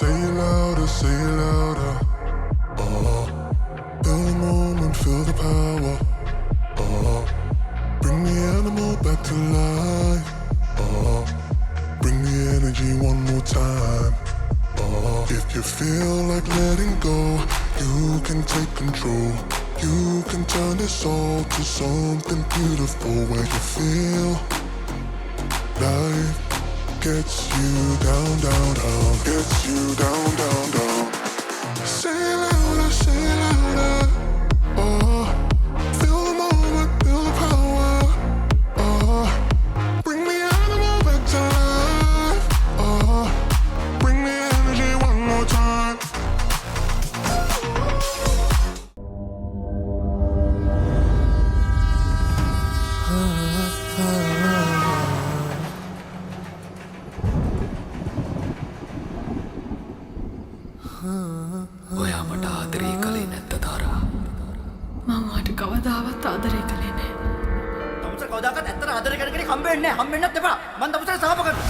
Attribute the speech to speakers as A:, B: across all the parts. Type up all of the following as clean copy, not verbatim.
A: Say it louder, say it louder. Feel the moment, feel the power. Bring the animal back to life. Bring the energy one more time. If you feel like letting go, you can take control. You can turn this all to something beautiful where you feel life gets you down, down, down, gets you down, down, down. Say it louder, say it louder. Feel the moment, feel the power. Bring the animal back to life. Bring the energy one more time.
B: ඔයා මට ආදරේ කළේ නැද්ද තාරා?
C: මම ඔයාට කවදාවත් ආදරේ කළේ නෑ.
D: තමුසේ කවදාකවත් ඇත්තට ආදරේ කරන කෙනෙක් හම්බෙන්නේ නැහැ. හම්බෙන්නත් එපා. මම තමුසේ සාප කරනවා.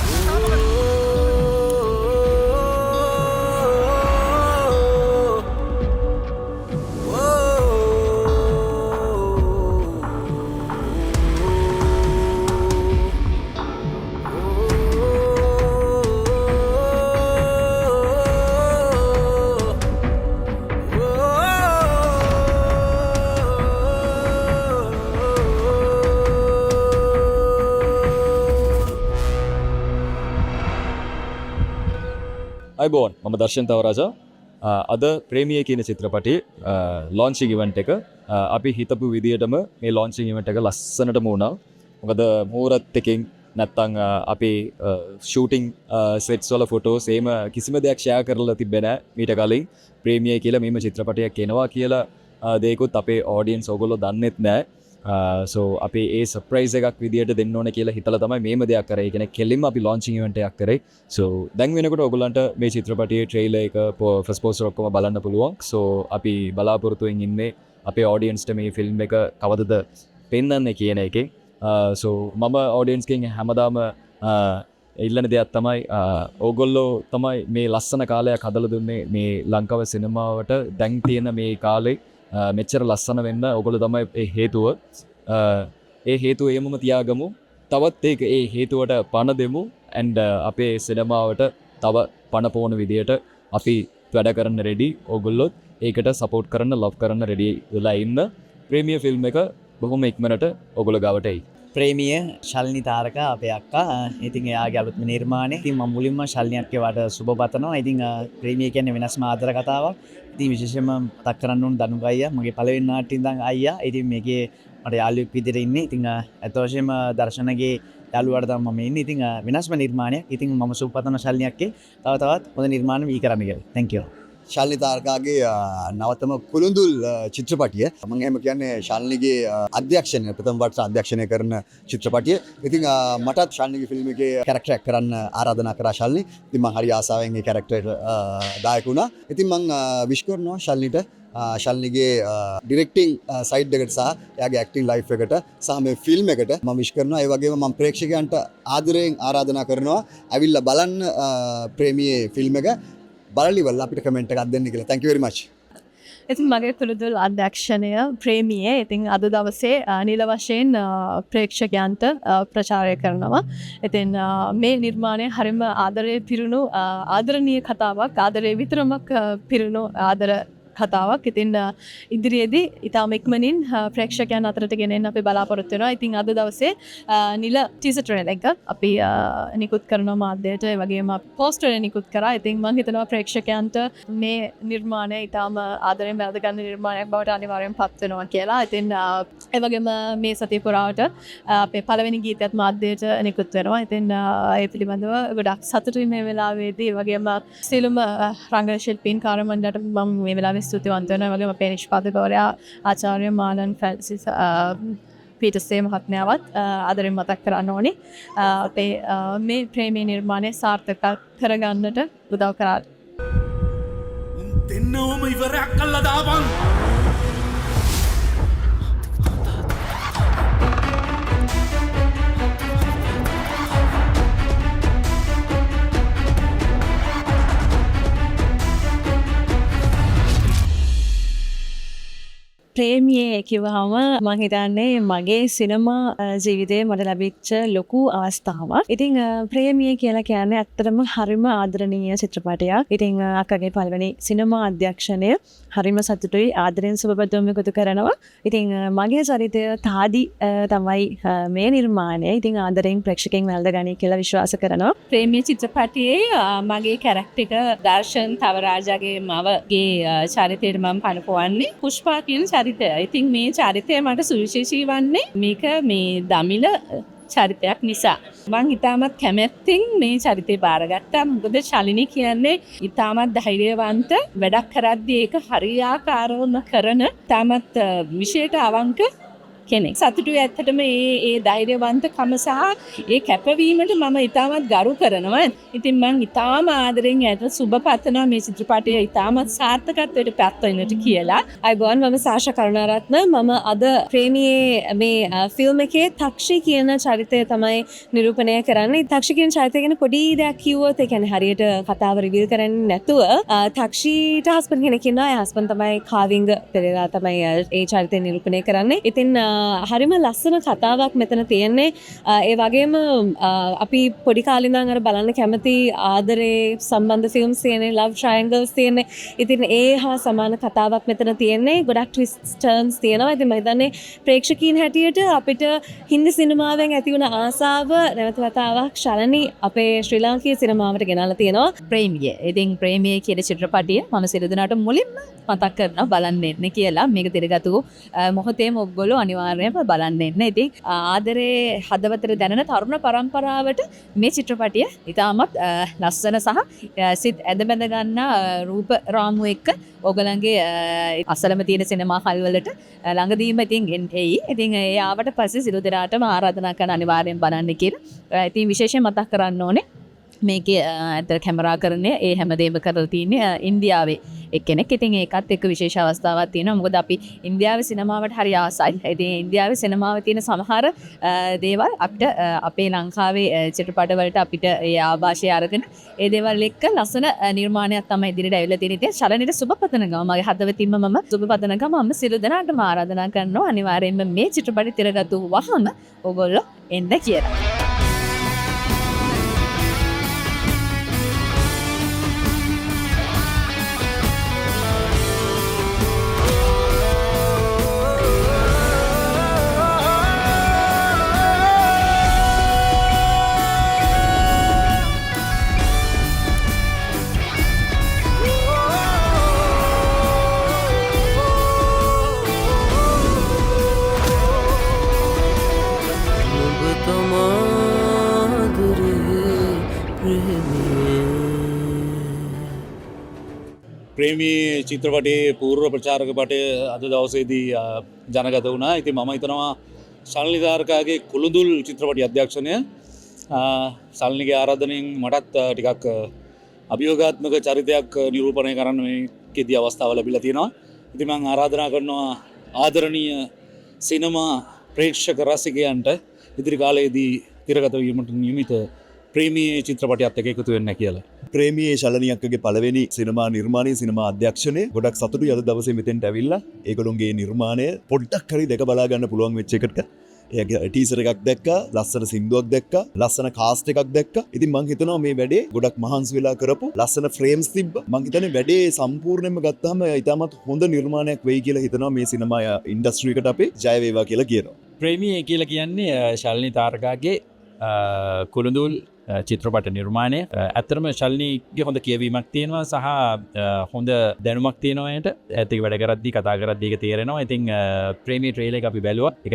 E: අයිබෝන් මම දර්ශන් තවරාජා අද ප්‍රේමිය කියන චිත්‍රපටයේ ලොන්චින් ඉවෙන්ට් එක අපි හිතපු විදියටම මේ ලොන්චින් ඉවෙන්ට් එක ලස්සනටම වුණා. මොකද මෝරත් එකකින් නැත්තම් අපේ ෂූටින් සෙට්ස් වල ෆොටෝස් එහෙම කිසිම දෙයක් ෂෙයා කරලා තිබ්බේ නැහැ මීට කලින්. ප්‍රේමිය කියලා මෙහෙම චිත්‍රපටයක් එනවා කියලා දෙයක්වත් අපේ ඔඩියන්ස් ඕගොල්ලෝ දන්නෙත් නැහැ. සෝ අපි ඒ සර්ප්‍රයිස් එකක් විදියට දෙන්න ඕන කියලා හිතලා තමයි මේම දෙයක් කරේ. ඒ කියන්නේ කෙලින්ම අපි ලොන්චින් ඉවෙන්ට් එකක් කරේ. සෝ දැන් වෙනකොට ඔයගොල්ලන්ට මේ චිත්‍රපටයේ ට්‍රේලර් එක ෆස්ට් පෝස්ටර් ඔක්කොම බලන්න පුළුවන්. සෝ අපි බලාපොරොත්තුෙන් ඉන්නේ අපේ ඔඩියන්ස්ට මේ ෆිල්ම් එක කවදද පෙන්වන්නේ කියන එකේ. සෝ මම ඔඩියන්ස්ගෙන් හැමදාම ඉල්ලන දෙයක් තමයි ඕගොල්ලෝ තමයි මේ ලස්සන කාලයක් හදලා දුන්නේ මේ ලංකාවේ සිනමාවට. දැන් තියෙන මේ කාලේ මෙච්චර ලස්සන වෙන්න ඔගොල්ලෝ තමයි ඒ හේතුව. ඒ හේතුව එමම තියාගමු. තවත් ඒක ඒ හේතුවට පණ දෙමු. and අපේ සිනමාවට තව පණ පොවන විදියට අපි වැඩ කරන්න රෙඩි. ඕගොල්ලොත් ඒකට සපෝට් කරන්න, ලව් කරන්න රෙඩි වෙලා ඉන්න. ප්‍රේමිය ෆිල්ම් එක බොහොම ඉක්මනට ඔගොල්ලෝ ගාවට එයි.
D: ප්‍රේමිය ශල්නි තාරකා අපේ අක්කා. ඉතින් එයාගේ අලුත්ම නිර්මාණය. ඉතින් මම මුලින්ම ශල්නියත්ගේ වට සුබ පතනවා. ඉතින් ප්‍රේමිය කියන්නේ වෙනස්ම ආදර කතාවක්. ඉතින් විශේෂයෙන්ම මතක් කරන්න ඕන දනුග අයියා, මගේ පළවෙනි නාට්‍ය ඉඳන් අයියා. ඉතින් මේකේ මට යාළුවෙක් විදිහට ඉන්නේ. ඉතින් අත වශයෙන්ම දර්ශනගේ යාළුවාට තමයි මම ඉන්නේ. ඉතින් වෙනස්ම නිර්මාණයක්. ඉතින් මම සුබ පතනවා ශල්නියත්ගේ තවත් හොඳ නිර්මාණ වී කරන්න කියලා. thank you.
F: ශාල්නි තාරකාගේ නවතම කුළුඳුල් චිත්‍රපටිය. මම එහෙම කියන්නේ ශාල්නිගේ අධ්‍යක්ෂණය, ප්‍රථම වර්ෂ අධ්‍යක්ෂණය කරන චිත්‍රපටිය. ඉතින් මටත් ශාල්නිගේ ෆිල්ම් එකේ කැරක්ටර් එකක් කරන්න ආරාධනා කරා ශාල්නි. ඉතින් මම හරි ආසාවෙන් ඒ කැරක්ටරේට දායක වුණා. ඉතින් මම විශ් කරනවා ශාල්නිට ශාල්නිගේ ඩිරෙක්ටිං සයිඩ් එකට සහ එයාගේ ඇක්ටිං ලයිෆ් එකට සහ මේ ෆිල්ම් එකට මම විශ් කරනවා. ඒ වගේම මම ප්‍රේක්ෂකයන්ට ආදරයෙන් ආරාධනා කරනවා ඇවිල්ලා බලන්න ප්‍රේමියේ ෆිල්ම් එක. බලලිවල අපිට කමෙන්ට් එකක් දෙන්න කියලා. thank you very much.
C: ඉතින් මගේ කුළුදුල් අධ්‍යක්ෂණය ප්‍රේමියේ ඉතින් අද දවසේ නිල වශයෙන් ප්‍රේක්ෂකයන්ට ප්‍රචාරය කරනවා. ඉතින් මේ නිර්මාණය හරිම ආදරයේ පිරුණු ආදරණීය කතාවක්. ආදරයේ විතරමක් පිරුණු ආදර කතාවක්. ඉතින් ඉදිරියේදී ඉතාම ඉක්මනින් ප්‍රේක්ෂකයන් අතරට ගෙනෙන්න අපි බලාපොරොත්තු වෙනවා. ඉතින් අද දවසේ නිල ටීසර් ට්‍රේලර් එක අපි නිකුත් කරනවා මාධ්‍යයට. ඒ වගේම පෝස්ටර් නිකුත් කරා. ඉතින් මම හිතනවා ප්‍රේක්ෂකයන්ට මේ නිර්මාණය ඉතාම ආදරයෙන් බැලඳ ගන්න නිර්මාණයක් බවට අනිවාර්යෙන් පත් වෙනවා කියලා. ඉතින් ඒ වගේම මේ සතිය පුරාවට අපේ පළවෙනි ගීතයත් මාධ්‍යයට නිකුත් වෙනවා. ඉතින් ඒ පිළිබඳව ගොඩක් සතුටුයි මේ වෙලාවේදී. ඒ වගේම සියලුම රංගන ශිල්පීන් කාර්යමණ්ඩලයට මම මේ වෙලාවේ ස්තුතිවන්ත වෙනවා. වගේම අපේ නිෂ්පාදකවරයා ආචාර්ය මාලන් ෆැල්සිස් පීටර්සේ මහත්මයාවත් ආදරෙන් මතක් කරන්න ඕනේ. අපේ මේ ප්‍රේමී නිර්මාණය සාර්ථක කරගන්නට උදව් කරා.
B: දෙන්නවම ඉවරයක් කළා දාපන්.
C: කිව්වහම මම හිතන්නේ මගේ සිනමා ජීවිතේ මට ලැබිච්ච ලොකු අවස්ථාවක්. ඉතින් ප්‍රේමිය කියලා කියන්නේ ඇත්තටම හරිම ආදරණීය චිත්‍රපටයක්. ඉතින් අක්කගේ පළවෙනි සිනමා අධ්‍යක්ෂණය හරිම සතුටුයි. ආදරෙන් සුබපැතුම් එකතු කරනවා. ඉතින් මගේ චරිතය තාදි තමයි මේ නිර්මාණය. ඉතින් ආදරෙන් ප්‍රේක්ෂකයන් වැළඳගනී කියලා විශ්වාස කරනවා. ප්‍රේමිය චිත්‍රපටයේ මගේ කැරක්ටර් එක දර්ශන් තවරාජාගේ මවගේ චරිතයට මම පනපවන්නේ පුෂ්පා කියන චරිතය. ඉතින් මේ චරිතය මට සුවිශේෂී වන්නේ මේක මේ දමිළ චරිතයක් නිසා. මං ඉතාමත් කැමැත්තෙන් මේ චරිතය බාරගත්තා. මොකද ශලිනී කියන්නේ ඉතාමත් ධෛර්යවන්ත, වැඩක් කරද්දී ඒක හරියාකාරවම කරන ඉතාමත් විශේෂ අවංක කෙනෙක්. සතුටුයි ඇත්තටම ඒ ධෛර්යවන්තකම සහ ඒ කැපවීමට මම ඉතාමත් ගරු කරනවා. ඉතින් මං ඉතාම ආදරෙන් ඇයට සුබ පතනවා මේ චිත්‍රපටය ඉතාමත් සාර්ථකත්වයට පත් වෙන්නට කියලා. අයබෝන් මම සාෂා කරුණාරත්න. මම අද ප්‍රේමියේ මේ ෆිල්ම් එකේ තක්ෂි කියන චරිතය තමයි නිරූපණය කරන්නේ. තක්ෂි කියන චරිතය ගැන පොඩි දෙයක් කිව්වොත් ඒ කියන්නේ හරියට කතාව රිවීල් කරන්නේ නැතුව තක්ෂිට හස්බන්ඩ් කෙනෙක් ඉන්නවා. ඒ හස්බන්ඩ් තමයි කාවිංග පෙරේරා තමයි ඒ චරිතය නිරූපණය කරන්නේ. ඉතින් හරිම ලස්සන කතාවක් මෙතන තියෙන්නේ. ඒ වගේම අපි පොඩි කාලේ ඉඳන් අර බලන්න කැමති ආදරේ සම්බන්ධ ෆිල්ම්ස් තියෙන්නේ, ලව් ට්‍රයැන්ගල්ස් තියෙන්නේ. ඉතින් ඒ හා සමාන කතාවක් මෙතන තියෙන්නේ. ගොඩක් ට්විස්ට්ස් ටර්න්ස් තියෙනවා. ඉතින් මම හිතන්නේ ප්‍රේක්ෂකීන් හැටියට අපිට හින්දි සිනමාවෙන් ඇති වුණ ආසාව නැවත වතාවක් ශලනී අපේ ශ්‍රී ලාංකීය සිනමාවට ගෙනල්ලා තියෙනවා. ප්‍රේමිය. ඉතින් ප්‍රේමිය කියන චිත්‍රපටිය මම සියලු දෙනාට මුලින්ම මතක් කරනවා බලන්න එන්න කියලා. මේක තිරගතු මොහොතේම ඔයගොල්ලෝ අනිවාර්යයෙන්ම බලන්න එන්න. ඉතින් ආදරේ හදවතට දැනෙන තරුණ පරම්පරාවට මේ චිත්‍රපටිය ඉතාමත් ලස්සන සහ සිත් ඇද බැඳ ගන්න රූප රාමු එක්ක ඔයගලන්ගේ අසලම තියෙන සිනමා හල් වලට ළඟදීම ඉතින් එයි. ඉතින් ඒ ආවට පස්සේ සිළු දෙනාටම ආරාධනා කරන අනිවාර්යෙන් බලන්න කියලා. ඉතින් විශේෂයෙන් මතක් කරන්න ඕනේ මේකේ ඇත්තට කැමරාකරණය ඒ හැමදේම කරලා තියෙන්නේ ඉන්දියාවේ එක්කෙනෙක්. ඉතින් ඒකත් එක්ක විශේෂ අවස්ථාවක් තියෙනවා. මොකද අපි ඉන්දියාවේ සිනමාවට හරි ආසයි. ඉතින් ඉන්දියාවේ සිනමාවේ තියෙන සමහර දේවල් අපිට අපේ ලංකාවේ චිත්‍රපට වලට අපිට ඒ ආభాෂය අරගෙන ඒ දේවල් එක්ක ලස්සන නිර්මාණයක් තමයි ඉදිරියට ඇවිල්ලා තියෙන්නේ. ඉතින් ශලනිට සුබ පතන ගම මගේ හදවතින්ම මම සුබ පතන ගම මම සියලු දෙනාටම ආරාධනා කරනවා අනිවාර්යයෙන්ම මේ චිත්‍රපටි තිරගතු වහම ඔයගොල්ලෝ එන්න කියලා.
G: ප්‍රේමී චිත්‍රපටයේ පූර්ව ප්‍රචාරක පටය අද දවසේදී ජනගත වුණා. ඉතින් මම හිතනවා ශල්නී තාරකාගේ කුළුඳුල් චිත්‍රපටි අධ්‍යක්ෂණය ශල්නීගේ ආරාධනෙන් මටත් ටිකක් අභියෝගාත්මක චරිතයක් නිරූපණය කරන්න මේකෙදී අවස්ථාව ලැබිලා තියෙනවා. ඉතින් මම ආරාධනා කරනවා ආදරණීය සිනමා ප්‍රේක්ෂක රසිකයන්ට ඉදිරි කාලයේදී තිරගත වීමට නියමිත ප්‍රේමී චිත්‍රපටයත් එක්ක එකතු වෙන්න කියලා.
F: ප්‍රේමී ශලනී අක්කගේ පළවෙනි සිනමා නිර්මාණය සිනමා අධ්‍යක්ෂණය ගොඩක් සතුටුයි අද දවසේ මෙතෙන්ට ඇවිල්ලා ඒගොල්ලොන්ගේ නිර්මාණය පොඩ්ඩක් හරි දැක බලා ගන්න පුළුවන් වෙච්ච එකට. ඒගේ ටීසර් එකක් දැක්කා, ලස්සන සින්දුවක් දැක්කා, ලස්සන කාස්ට් එකක් දැක්කා. ඉතින් මං හිතනවා මේ වැඩේ ගොඩක් මහන්සි වෙලා කරපු ලස්සන ෆ්‍රේම්ස් තිබ්බා. මං හිතන්නේ වැඩේ සම්පූර්ණයෙන්ම ගත්තාම ඉතාමත් හොඳ නිර්මාණයක් වෙයි කියලා හිතනවා මේ සිනමා ඉන්ඩස්ට්‍රි එකට අපේ ජය වේවා කියලා කියනවා.
E: ප්‍රේමී කියලා කියන්නේ ශල්නී තාරකාගේ කුළුඳුල් චිත්‍රපට නිර්මාණය. ඇත්තරම ශල්නීගේ හොඳ කියවීමක් තියෙනවා සහ හොඳ දැනුමක් තියෙනවාට ඇතික වැඩ කරද්දී කතා කරද්දී ඒක තේරෙනවා. ඉතින් ප්‍රේමී ට්‍රේලර් එක අපි බැලුවා. ඒක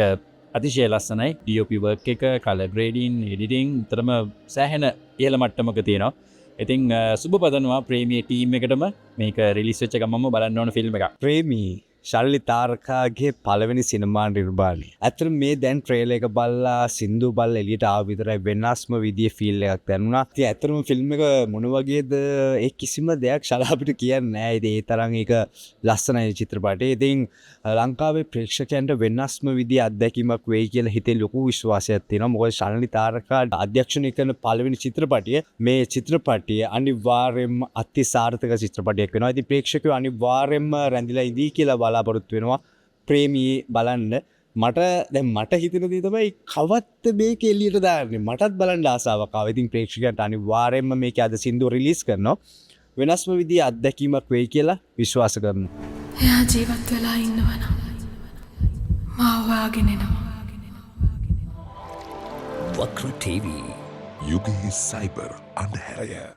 E: අතිශය ලස්සනයි. DOP work එක, color grading, editing තරම සෑහෙන ඉහළ මට්ටමක තියෙනවා. ඉතින් සුබ පතනවා ප්‍රේමී ටීම් එකටම මේක රිලීස් වෙච්ච ගමන්ම බලන්න ඕන ෆිල්ම් එකක්.
H: ප්‍රේමී ශල්ලි තාරකාගේ පළවෙනි සිනමා නිර්මාණය. ඇත්තට මේ දැන් ට්‍රේලර් එක බලලා සින්දු බලලා එළියට ආව විතරයි වෙනස්ම විදිහේ ෆීල් එකක් දැනුණා. ඉතින් ඇත්තටම ෆිල්ම් එක මොන වගේද ඒ කිසිම දෙයක් ශලා අපිට කියන්නේ නැහැ. ඉතින් ඒ තරම් ඒක ලස්සනයි චිත්‍රපටය. ඉතින් ලංකාවේ ප්‍රේක්ෂකයන්ට වෙනස්ම විදිහේ අත්දැකීමක් වෙයි කියලා හිතේ ලොකු විශ්වාසයක් තියෙනවා. මොකද ශල්නි තාරකා අධ්‍යක්ෂණය කරන පළවෙනි චිත්‍රපටය මේ චිත්‍රපටය අනිවාර්යයෙන්ම අති සාර්ථක චිත්‍රපටයක් වෙනවා. ඉතින් ප්‍රේක්ෂකයෝ අනිවාර්යයෙන්ම රැඳිලා ඉදී කියලා බලාපොරොත්තු වෙනවා. ප්‍රේමී බලන්න මට දැන් මට හිතෙන දේ තමයි කවත්ත මේක එළියට දාන්නේ මටත් බලන්න ආසාවක් ආවා. ඉතින් ප්‍රේක්ෂකයන්ට අනිවාර්යයෙන්ම මේක අද සින්දුව රිලීස් කරනවා. වෙනස්ම විදිහේ අත්දැකීමක් වෙයි කියලා විශ්වාස කරනවා.
I: එයා ජීවත් වෙලා ඉන්නවනම් මාව හොයාගෙන එනවා.
B: වක්‍ර TV
A: යුගයේ සයිබර් අන්ධහැරය